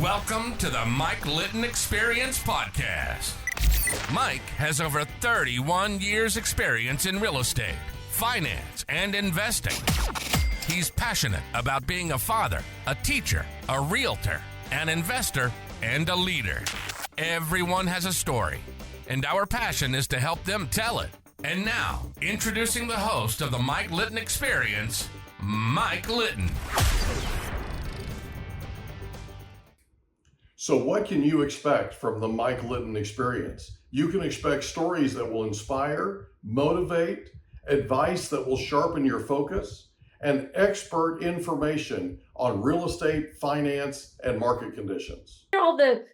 Welcome to the Mike Litton Experience Podcast. Mike has over 31 years experience in real estate, finance, and investing. He's passionate about being a father, a teacher, a realtor, an investor, and a leader. Everyone has a story, and our passion is to help them tell it. And now, introducing the host of the Mike Litton Experience, Mike Litton. So what can you expect from the Mike Litton Experience? You can expect stories that will inspire, motivate, advice that will sharpen your focus, and expert information on real estate, finance, and market conditions. All the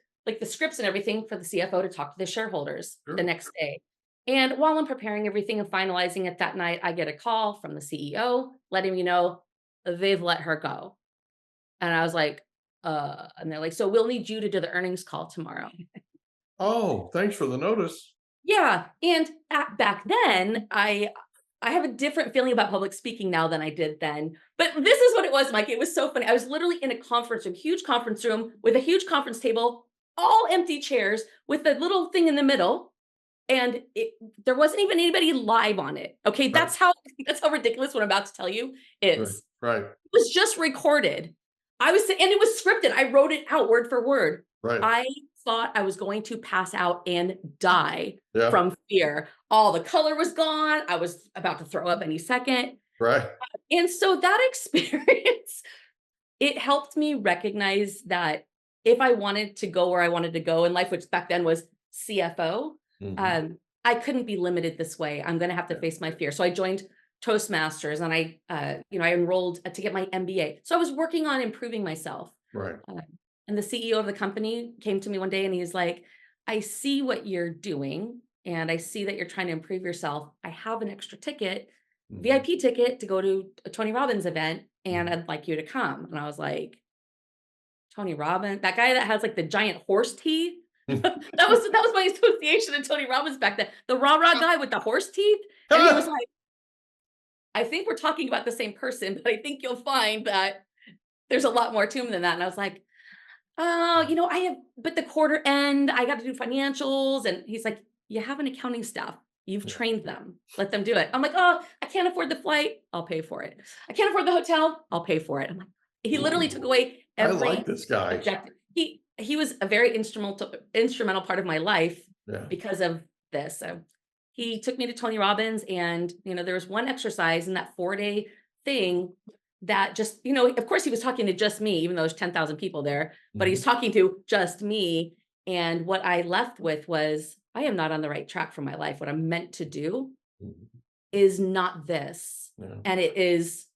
scripts and everything for the CFO to talk to the shareholders the next day. And while I'm preparing everything and finalizing it that night, I get a call from the CEO letting me know they've let her go. And I was like, and they're like, so we'll need you to do the earnings call tomorrow. Oh, thanks for the notice. Yeah. And back then, I have a different feeling about public speaking now than I did then. But this is what it was, Mike. It was so funny. I was literally in a conference room, huge conference room with a huge conference table, all empty chairs with a little thing in the middle. And there wasn't even anybody live on it. Okay. That's how ridiculous what I'm about to tell you is. Right. It was just recorded. And it was scripted. I wrote it out word for word. Right. I thought I was going to pass out and die from fear. All the color was gone. I was about to throw up any second. Right. And so that experience, it helped me recognize that if I wanted to go where I wanted to go in life, which back then was CFO, I couldn't be limited this way. I'm going to have to face my fear. So I joined Toastmasters and I enrolled to get my MBA. So I was working on improving myself. Right. And the CEO of the company came to me one day and he's like, I see what you're doing and I see that you're trying to improve yourself. I have an extra ticket, VIP ticket to go to a Tony Robbins event and I'd like you to come. And I was like, Tony Robbins, that guy that has like the giant horse teeth. that was my association of Tony Robbins back then. The rah-rah guy with the horse teeth. And he was like, I think we're talking about the same person, but I think you'll find that there's a lot more to him than that. And I was like, oh, but the quarter end, I got to do financials. And he's like, you have an accounting staff. You've trained them. Let them do it. I'm like, oh, I can't afford the flight. I'll pay for it. I can't afford the hotel. I'll pay for it. I'm like, he literally took away every I like this guy. objective. He was a very instrumental part of my life because of this. So he took me to Tony Robbins and, there was one exercise in that 4-day thing that just, of course he was talking to just me, even though there's 10,000 people there, but he's talking to just me. And what I left with was, I am not on the right track for my life. What I'm meant to do is not this. Yeah. And it is,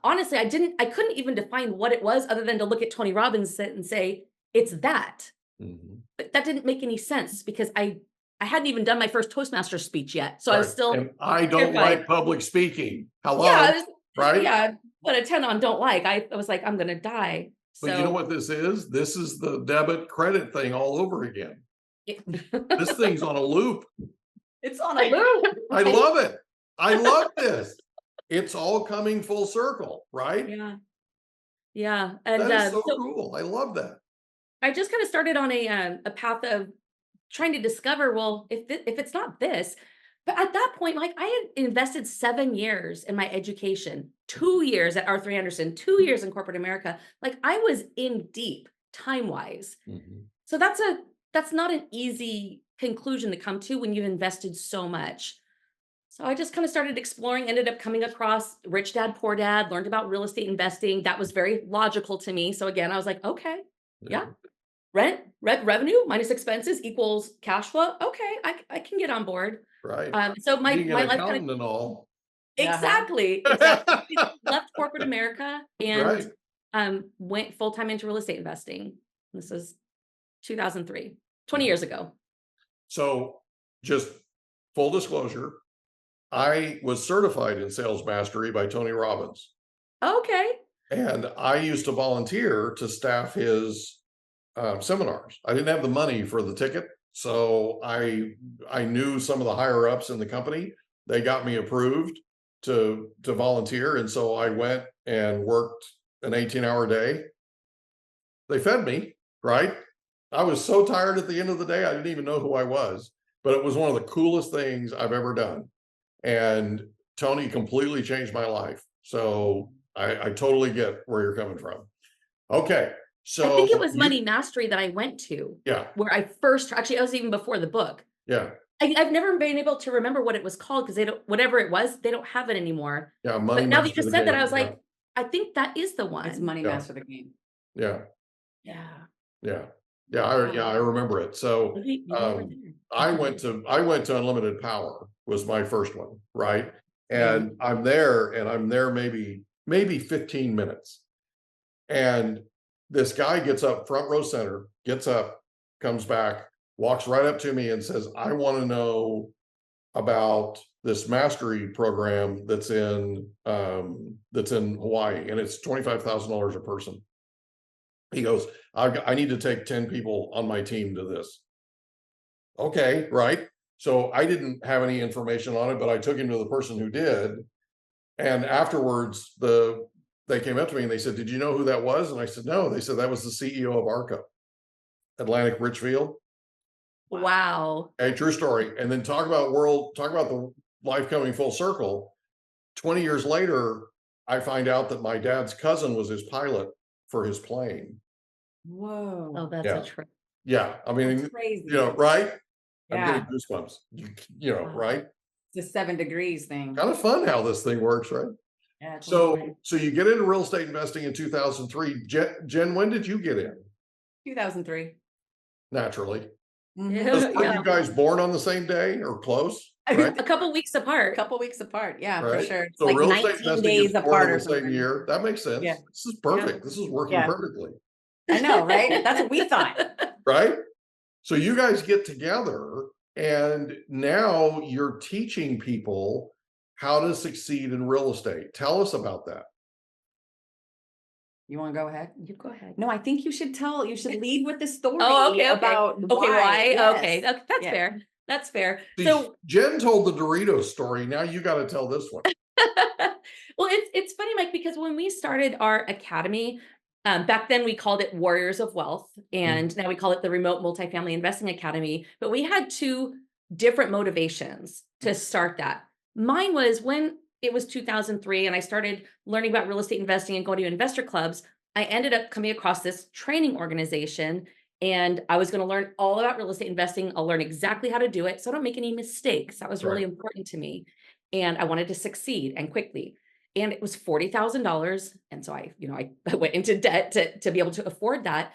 honestly, I couldn't even define what it was other than to look at Tony Robbins and say, it's that. But that didn't make any sense because I hadn't even done my first Toastmaster speech yet. So I was still and I don't like public speaking. Hello. Yeah, right? Yeah, but a 10 on don't like. I was like, I'm going to die. But you know what this is? This is the debit credit thing all over again. This thing's on a loop. It's on a loop. I love it. I love this. It's all coming full circle, right? Yeah. Yeah. And that is so cool. I love that. I just kind of started on a path of trying to discover, well, if it's not this, but at that point, like I had invested 7 years in my education, 2 years at Arthur Andersen, 2 years in corporate America. Like I was in deep time-wise. So that's not an easy conclusion to come to when you've invested so much. So I just kind of started exploring, ended up coming across Rich Dad, Poor Dad, learned about real estate investing. That was very logical to me. So again, I was like, okay, yeah. Revenue minus expenses equals cash flow. Okay, I can get on board. Right. So my life kind of all. Exactly. Left corporate America and went full-time into real estate investing. This is 2003, 20 years ago. So just full disclosure, I was certified in sales mastery by Tony Robbins. Okay. And I used to volunteer to staff his seminars. I didn't have the money for the ticket. So I knew some of the higher ups in the company. They got me approved to volunteer. And so I went and worked an 18-hour day They fed me, right? I was so tired at the end of the day, I didn't even know who I was, but it was one of the coolest things I've ever done. And Tony completely changed my life. So I totally get where you're coming from. Okay. I think it So was Money Mastery that I went to, yeah, where I first, actually, I was even before the book. yeah, I've never been able to remember what it was called because they don't, whatever it was, they don't have it anymore. yeah. Money But now that you Master just the said that, I Game. was Yeah, like, I think that is the It's one. Money Yeah. Master the Game. yeah, Yeah. yeah, yeah. I remember it. So Maybe you were there. I went to Unlimited Power was my first one, right? Mm-hmm. And I'm there maybe 15 minutes. And this guy gets up front row center, gets up, comes back, walks right up to me and says, I want to know about this mastery program that's in Hawaii, and it's $25,000 a person. He goes, I need to take 10 people on my team to this. Okay, right. So I didn't have any information on it, but I took him to the person who did. And afterwards, they came up to me and they said, did you know who that was? And I said, no. They said, that was the CEO of ARCA, Atlantic Richfield. Wow. A true story. And then talk about the life coming full circle. 20 years later, I find out that my dad's cousin was his pilot for his plane. Whoa. Oh, that's Yeah. a trip. Yeah. I mean, That's crazy. right? I'm Yeah. getting goosebumps, Wow. right? It's a 7 degrees thing. Kind of fun how this thing works, right? Yeah, it's So weird. you get into real estate investing in 2003. Jen, when did you get in? 2003. Naturally. Mhm. Were Yeah. you guys born on the same day or close? Right? A couple weeks apart. A couple weeks apart. Yeah, for Right. sure. It's So like real estate 19 investing days is born apart in or the same something. year. That makes sense. Yeah. This is perfect. This is working Yeah. perfectly. I know, right? That's what we thought. Right? So you guys get together and now you're teaching people how to succeed in real estate. Tell us about that. You want to go ahead? You go ahead. No, I think you should lead with the story Oh, okay. about why? Yes. Okay. That's Yeah. fair. That's fair. See, So, Jen told the Doritos story. Now you got to tell this one. well, it's funny, Mike, because when we started our academy, back then we called it Warriors of Wealth, and now we call it the Remote Multifamily Investing Academy. But we had two different motivations to start that. Mine was when it was 2003 and I started learning about real estate investing and going to investor clubs. I ended up coming across this training organization, and I was going to learn all about real estate investing. I'll learn exactly how to do it so I don't make any mistakes. That was really Right. important to me. And I wanted to succeed and quickly. And it was $40,000. And so I went into debt to be able to afford that.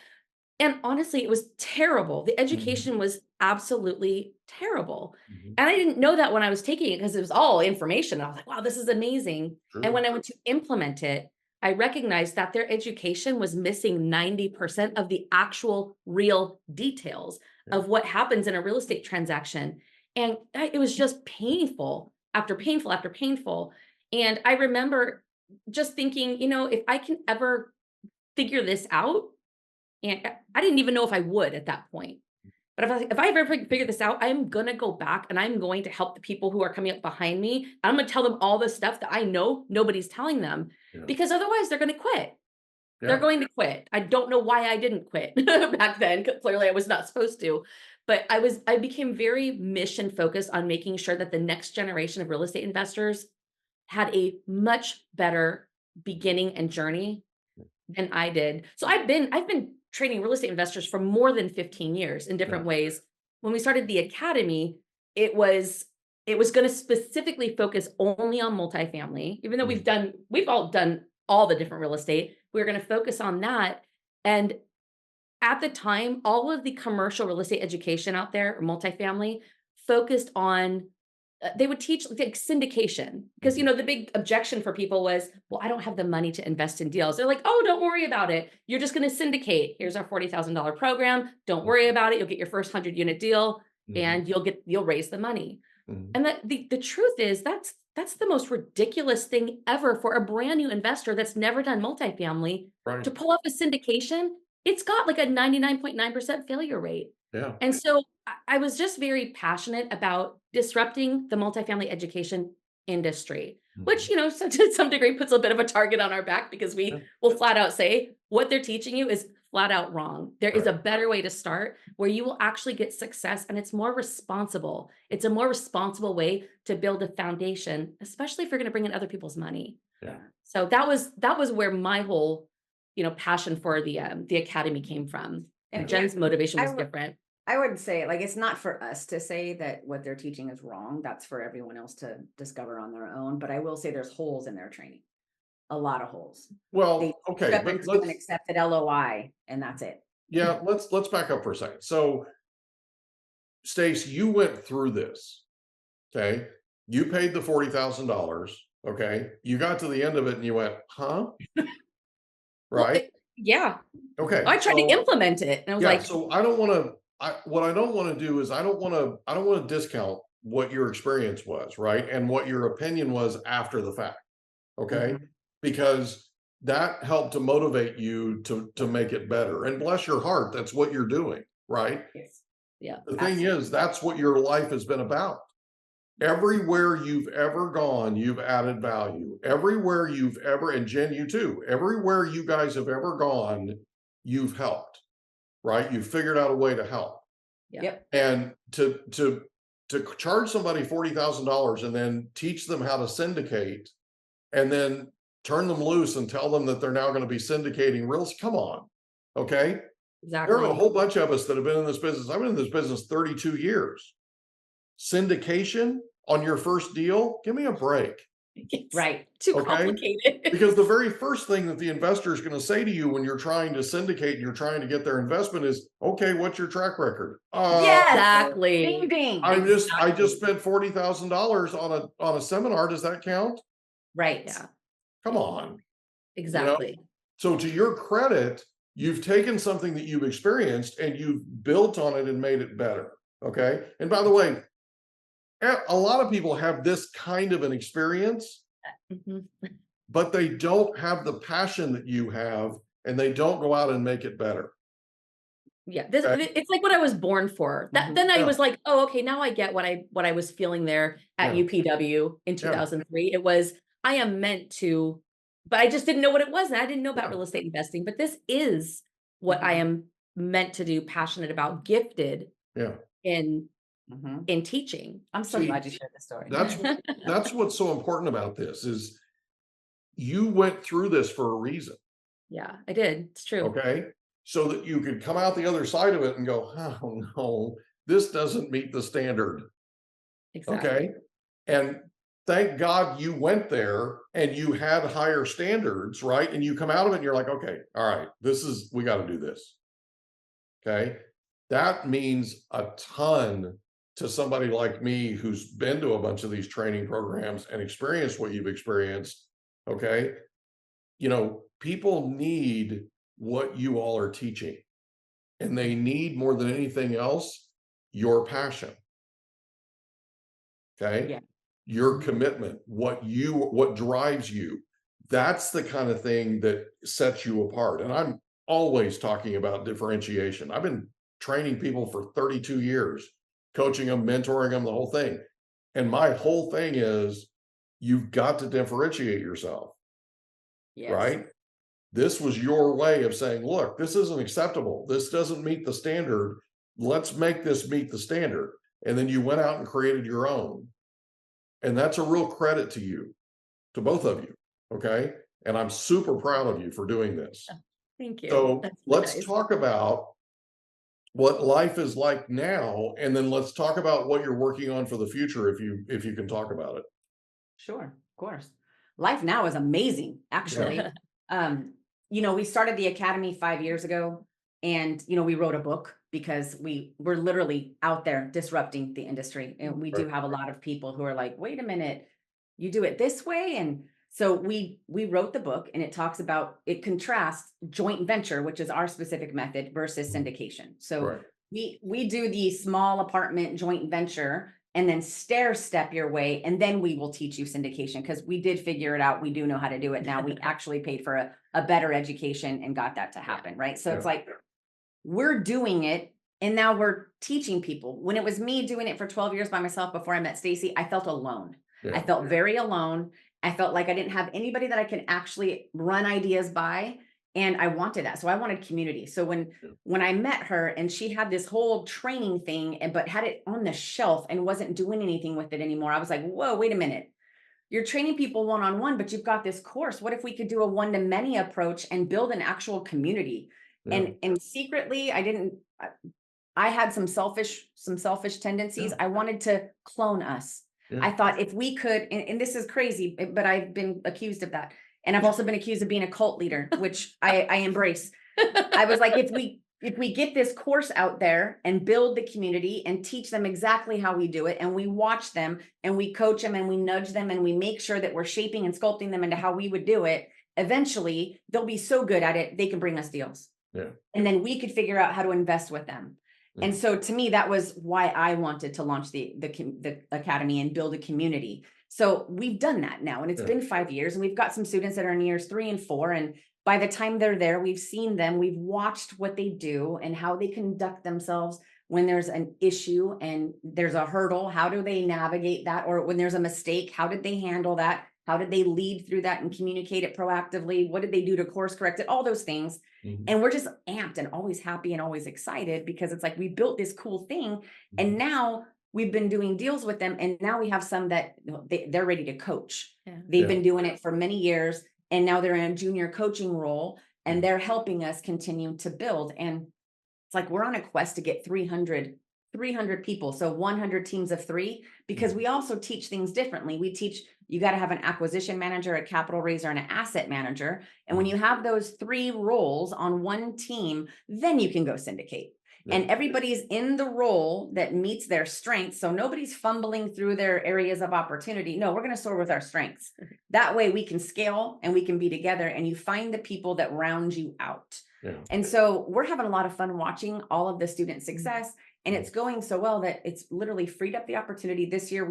And honestly, it was terrible. The education was absolutely terrible. Mhm. And I didn't know that when I was taking it because it was all information. I was like, wow, this is amazing. Sure. And when I went to implement it, I recognized that their education was missing 90% of the actual real details of what happens in a real estate transaction. And it was just painful after painful after painful. And I remember just thinking, if I can ever figure this out, and I didn't even know if I would at that point. But if I ever figure this out, I'm going to go back and I'm going to help the people who are coming up behind me. I'm going to tell them all the stuff that I know nobody's telling them, Yeah. because otherwise they're going to quit. Yeah. They're going to quit. I don't know why I didn't quit back then. 'Cause clearly I was not supposed to. But I became very mission focused on making sure that the next generation of real estate investors had a much better beginning and journey than I did. So I've been training real estate investors for more than 15 years in different ways. When we started the academy, it was going to specifically focus only on multifamily, even though we've all done all the different real estate. We're going to focus on that. And at the time, all of the commercial real estate education out there, or multifamily, focused on they would teach like syndication, because the big objection for people was, well, I don't have the money to invest in deals. They're like, oh, don't worry about it. You're just going to syndicate. Here's our $40,000 program. Don't worry about it. You'll get your first 100-unit deal, and you'll raise the money. And the truth is that's the most ridiculous thing ever for a brand new investor that's never done multifamily to pull off a syndication. It's got like a 99.9% failure rate. Yeah. And so I was just very passionate about disrupting the multifamily education industry, which, to some degree puts a bit of a target on our back, because we will flat out say what they're teaching you is flat out wrong. There is a better way to start where you will actually get success, and it's more responsible. It's a more responsible way to build a foundation, especially if you're going to bring in other people's money. Yeah. So that was where my whole, passion for the academy came from. And Jen's motivation was different. I would say, like, it's not for us to say that what they're teaching is wrong. That's for everyone else to discover on their own. But I will say there's holes in their training. A lot of holes. Well, They okay, step but into let's, an accepted LOI, and that's it. yeah, let's back up for a second. So, Stace, you went through this, okay? You paid the $40,000, okay? You got to the end of it and you went, huh? Right? Yeah. Okay. I tried to implement it, and I was like, so I don't want to. What I don't want to do is I don't want to discount what your experience was, right, and what your opinion was after the fact, okay, because that helped to motivate you to make it better. And bless your heart, that's what you're doing, right? Yes. yeah, The thing is, that's what your life has been about. Everywhere you've ever gone, you've added value. Everywhere you've ever, and Jen, you too, everywhere you guys have ever gone, you've helped, right? You've figured out a way to help. Yep. And to charge somebody $40,000 and then teach them how to syndicate and then turn them loose and tell them that they're now going to be syndicating real estate. Come on. Okay. exactly. There are a whole bunch of us that have been in this business. I've been in this business 32 years. Syndication on your first deal, give me a break. It's Right. too Okay. complicated. Because the very first thing that the investor is going to say to you when you're trying to syndicate and you're trying to get their investment is, okay, what's your track record? Yes. Exactly. Ding ding. I just spent $40,000 on a seminar. Does that count? Right. Yeah, Come on. exactly. So to your credit, you've taken something that you've experienced and you've built on it and made it better. Okay. And by the way, a lot of people have this kind of an experience, Mhm. but they don't have the passion that you have, and they don't go out and make it better. Yeah, Okay. it's like what I was born for. Mhm. Then I Yeah. was like, oh, okay, now I get what I was feeling there at Yeah. UPW in Yeah. 2003. It was I am meant to, but I just didn't know what it was, and I didn't know about Yeah. real estate investing. But this is what I am meant to do, passionate about, gifted Yeah. in Mhm. in teaching. I'm so See, glad you shared the story. That's what's so important about this is you went through this for a reason. Yeah, I did. It's true. Okay. So that you could come out the other side of it and go, oh no, this doesn't meet the standard. Exactly. Okay. And thank God you went there and you had higher standards, right? And you come out of it and you're like, okay, all right, we got to do this. Okay. That means a ton to somebody like me who's been to a bunch of these training programs and experienced what you've experienced. Okay. People need what you all are teaching, and they need more than anything else your passion. Okay. Yeah. Your commitment, what drives you. That's the kind of thing that sets you apart. And I'm always talking about differentiation. I've been training people for 32 years, coaching them, mentoring them, the whole thing. And my whole thing is you've got to differentiate yourself, Yes. right? This was your way of saying, look, this isn't acceptable. This doesn't meet the standard. Let's make this meet the standard. And then you went out and created your own. And that's a real credit to you, to both of you. Okay. And I'm super proud of you for doing this. Thank you. So That's let's nice. talk about what life is like now. And then let's talk about what you're working on for the future, if you can talk about it. Sure, of course. Life now is amazing, actually. We started the academy 5 years ago, and we wrote a book because we were literally out there disrupting the industry. And we do have a lot of people who are like, wait a minute, you do it this way. And so we wrote the book, and it contrasts joint venture, which is our specific method, versus syndication. So we do the small apartment joint venture and then stair step your way, and then we will teach you syndication, because we did figure it out. We do know how to do it now. We actually paid for a better education and got that to happen, right? So it's like, we're doing it, and now we're teaching people. When it was me doing it for 12 years by myself before I met Stacy, I felt alone. I felt very alone. I felt like I didn't have anybody that I can actually run ideas by. And I wanted that. So I wanted community. So when I met her and she had this whole training thing, but had it on the shelf and wasn't doing anything with it anymore, I was like, whoa, wait a minute. You're training people one-on-one, but you've got this course. What if we could do a one-to-many approach and build an actual community? Yeah. And secretly, I had some selfish tendencies. Yeah. I wanted to clone us. Yeah. I thought if we could, and this is crazy, but I've been accused of that. And I've also been accused of being a cult leader, which I embrace. I was like, if we get this course out there and build the community and teach them exactly how we do it, and we watch them and we coach them and we nudge them and we make sure that we're shaping and sculpting them into how we would do it, eventually they'll be so good at it, they can bring us deals. Yeah. And then we could figure out how to invest with them. Yeah. And so to me, that was why I wanted to launch the academy and build a community. So we've done that now, and it's been 5 years, and we've got some students that are in years 3 and 4. And by the time they're there, we've seen them, we've watched what they do and how they conduct themselves when there's an issue and there's a hurdle. How do they navigate that? Or when there's a mistake, how did they handle that? How did they lead through that and communicate it proactively? What did they do to course correct it? All those things. Mm-hmm. And we're just amped and always happy and always excited because it's like we built this cool thing. And now we've been doing deals with them. And now we have some that they're ready to coach. Yeah. They've been doing it for many years. And now they're in a junior coaching role and they're helping us continue to build. And it's like we're on a quest to get 300 people. So 100 teams of 3, because we also teach things differently. We teach you got to have an acquisition manager, a capital raiser, and an asset manager. And when you have those 3 roles on one team, then you can go syndicate. And everybody's in the role that meets their strengths. So nobody's fumbling through their areas of opportunity. No, we're going to soar with our strengths. That way we can scale and we can be together, and you find the people that round you out. Yeah. And so we're having a lot of fun watching all of the student success, and it's going so well that it's literally freed up the opportunity. This year,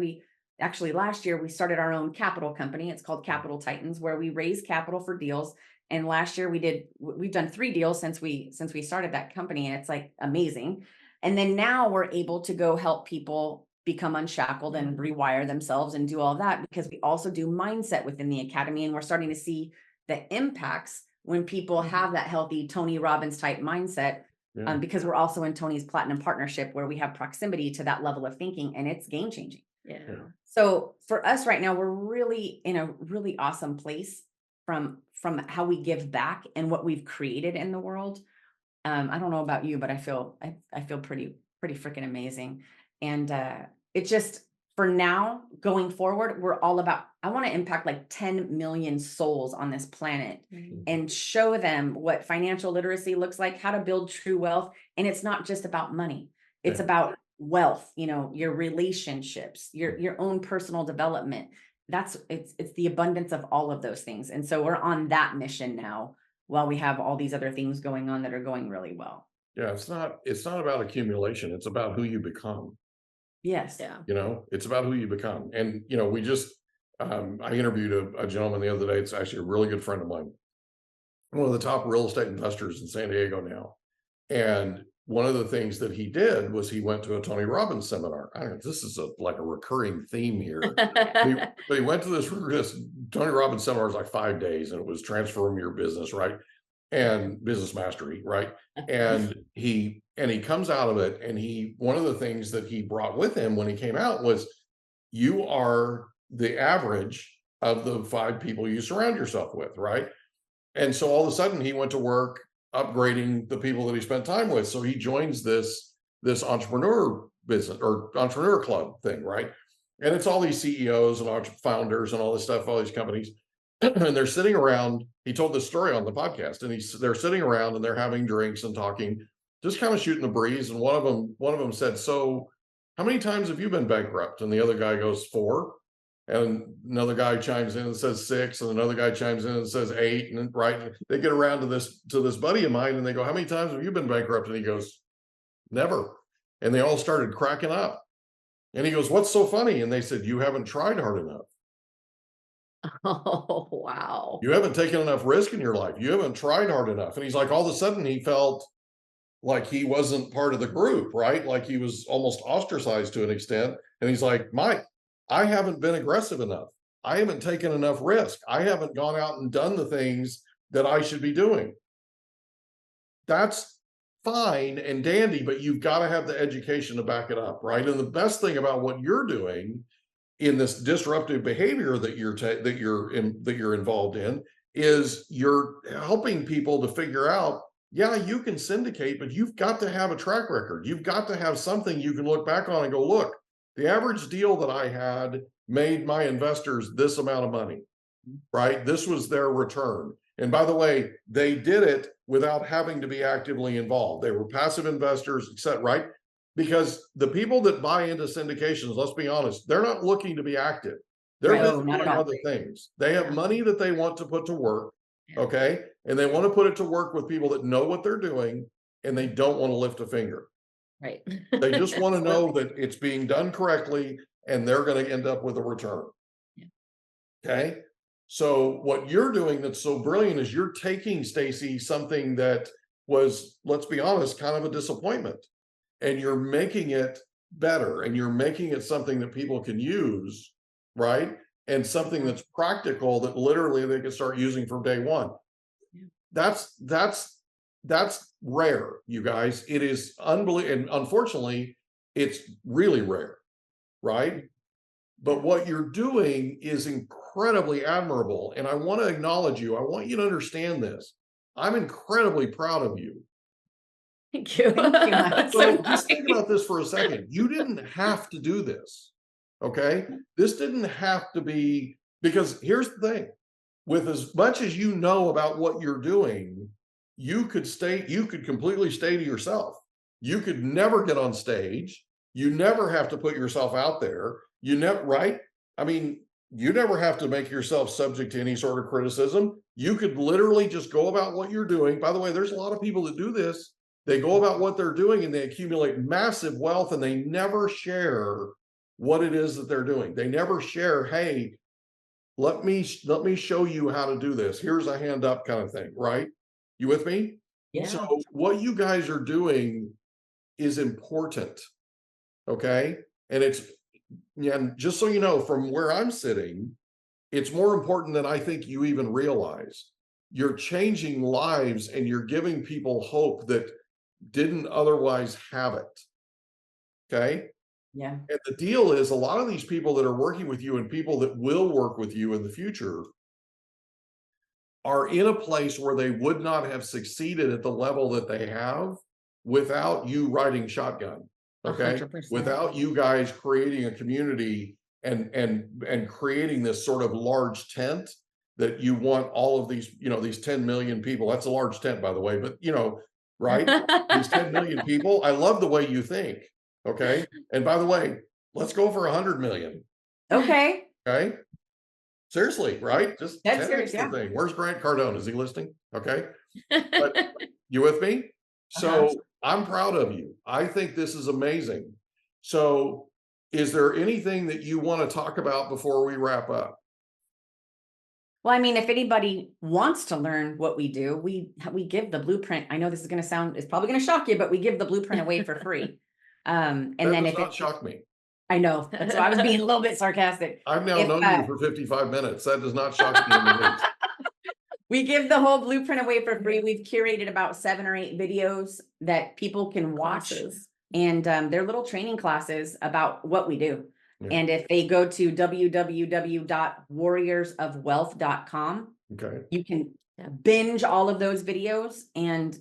last year, we started our own capital company. It's called Capital Titans, where we raise capital for deals. And last year we've done 3 deals since we started that company, and it's like amazing. And then now we're able to go help people become unshackled and rewire themselves and do all of that, because we also do mindset within the academy. And we're starting to see the impacts when people have that healthy Tony Robbins type mindset, because we're also in Tony's Platinum Partnership, where we have proximity to that level of thinking, and it's game changing. Yeah. So for us right now, we're really in a really awesome place from how we give back and what we've created in the world. I don't know about you, but I feel pretty freaking amazing. And it just, for now, going forward, we're all about, I want to impact like 10 million souls on this planet and show them what financial literacy looks like, how to build true wealth. And it's not just about money. It's about wealth, your relationships, your own personal development. It's the abundance of all of those things. And so we're on that mission now, while we have all these other things going on that are going really well. Yeah, it's not about accumulation. It's about who you become. Yes. Yeah. It's about who you become. And, we just, I interviewed a gentleman the other day. It's actually a really good friend of mine, one of the top real estate investors in San Diego now. And one of the things that he did was he went to a Tony Robbins seminar. I don't know if this is like a recurring theme here. But he went to this Tony Robbins seminar. Was like 5 days, and it was transform your business, right? And business mastery, right? And he comes out of it, and one of the things that he brought with him when he came out was, you are the average of the 5 people you surround yourself with, right? And so all of a sudden he went to work upgrading the people that he spent time with. So he joins this entrepreneur business or entrepreneur club thing, right? And it's all these CEOs and founders and all this stuff, all these companies, and they're sitting around. He told this story on the podcast, and they're sitting around and they're having drinks and talking, just kind of shooting the breeze. And one of them said, "So, how many times have you been bankrupt?" And the other guy goes, 4. And another guy chimes in and says 6, and another guy chimes in and says 8, and right, they get around to this buddy of mine, and they go, "How many times have you been bankrupt?" And he goes, "Never." And they all started cracking up. And he goes, "What's so funny?" And they said, "You haven't tried hard enough. Oh, wow. You haven't taken enough risk in your life. You haven't tried hard enough." And he's like, all of a sudden he felt like he wasn't part of the group, right? Like he was almost ostracized to an extent. And he's like, "Mike, I haven't been aggressive enough. I haven't taken enough risk. I haven't gone out and done the things that I should be doing." that's fine and dandy, but you've got to have the education to back it up, right? And the best thing about what you're doing in this disruptive behavior that you're involved in is you're helping people to figure out, yeah, you can syndicate, but you've got to have a track record. You've got to have something you can look back on and go, look, the average deal that I had made my investors this amount of money, right? This was their return. And by the way, they did it without having to be actively involved. They were passive investors, etc., right? Because the people that buy into syndications, let's be honest, they're not looking to be active. They're busy doing other things. They have money that they want to put to work, okay? And they want to put it to work with people that know what they're doing, and they don't want to lift a finger. Right. They just want to know that it's being done correctly, and they're going to end up with a return. Okay? So what you're doing that's so brilliant is you're taking, Stacy, something that was, let's be honest, kind of a disappointment, and you're making it better, and you're making it something that people can use, right? And something that's practical that literally they can start using from day one. That's rare, you guys. It is unbelievable. And unfortunately, it's really rare, right? But what you're doing is incredibly admirable. And I want to acknowledge you. I want you to understand this. I'm incredibly proud of you. Thank you. So just think about this for a second. You didn't have to do this. Okay. This didn't have to be, because here's the thing, with as much as you know about what you're doing, you could completely stay to yourself. You could never get on stage. You never have to put yourself out there. You never, right? I mean, you never have to make yourself subject to any sort of criticism. You could literally just go about what you're doing. By the way, there's a lot of people that do this. They go about what they're doing and they accumulate massive wealth, and they never share what it is that they're doing. They never share, hey, let me show you how to do this. Here's a hand up kind of thing, right? You with me? Yeah. So what you guys are doing is important, okay? And just so you know, from where I'm sitting, it's more important than I think you even realize. You're changing lives and you're giving people hope that didn't otherwise have it, okay? Yeah. And the deal is, a lot of these people that are working with you and people that will work with you in the future are in a place where they would not have succeeded at the level that they have without you riding shotgun, okay? 100%. Without you guys creating a community and creating this sort of large tent that you want all of these, these 10 million people. That's a large tent, by the way, but right? These 10 million people. I love the way you think. Okay. And by the way, let's go for 100 million. Okay. Okay. Seriously, right? Just 10x the thing. Where's Grant Cardone? Is he listening? Okay. But you with me? So I'm proud of you. I think this is amazing. So is there anything that you want to talk about before we wrap up? Well, I mean, if anybody wants to learn what we do, we give the blueprint. I know this is going to sound, it's probably going to shock you, but we give the blueprint away for free. And that then does if not shock me. I know. So I was being a little bit sarcastic. I've now known you for 55 minutes. That does not shock me in the least. We give the whole blueprint away for free. We've curated about 7 or 8 videos that people can watch. And they're little training classes about what we do. Yeah. And if they go to www.warriorsofwealth.com, okay, you can binge all of those videos, and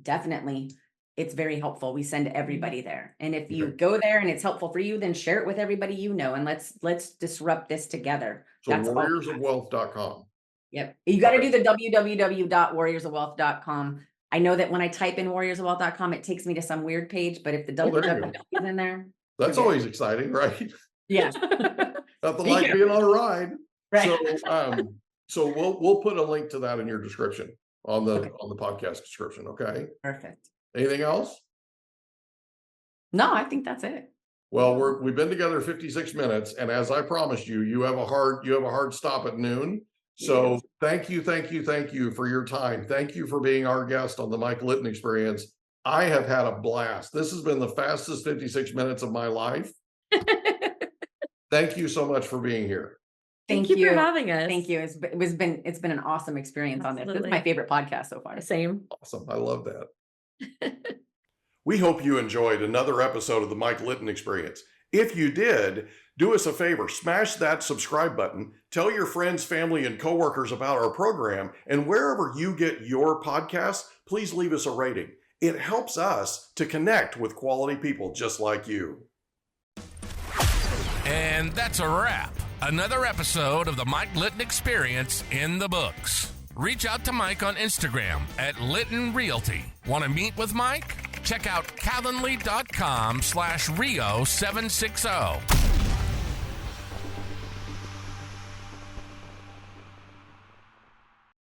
definitely it's very helpful. We send everybody there. And if you go there and it's helpful for you, then share it with everybody you know, and let's disrupt this together. So warriorsofwealth.com. Yep. You got to do the www.warriorsofwealth.com. I know that when I type in warriorsofwealth.com, it takes me to some weird page, but if the www is in there. That's always exciting, right? Yeah. Nothing like being on a ride. Right. So we'll put a link to that in your description on the podcast description. Okay. Perfect. Anything else? No, I think that's it. Well, we've been together 56 minutes, and as I promised you, you have a hard stop at noon. So thank you for your time. Thank you for being our guest on the Mike Litton Experience. I have had a blast. This has been the fastest 56 minutes of my life. Thank you so much for being here. Thank you for having us. Thank you. It's been an awesome experience. Absolutely. On this. This is my favorite podcast so far. Same. Awesome. I love that. We hope you enjoyed another episode of the Mike Litton Experience. If you did, do us a favor, smash that subscribe button, tell your friends, family, and coworkers about our program, and wherever you get your podcasts, please leave us a rating. It helps us to connect with quality people just like you. And that's a wrap. Another episode of the Mike Litton Experience in the books. Reach out to Mike on Instagram at Litton Realty. Want to meet with Mike? Check out calendly.com/Rio760.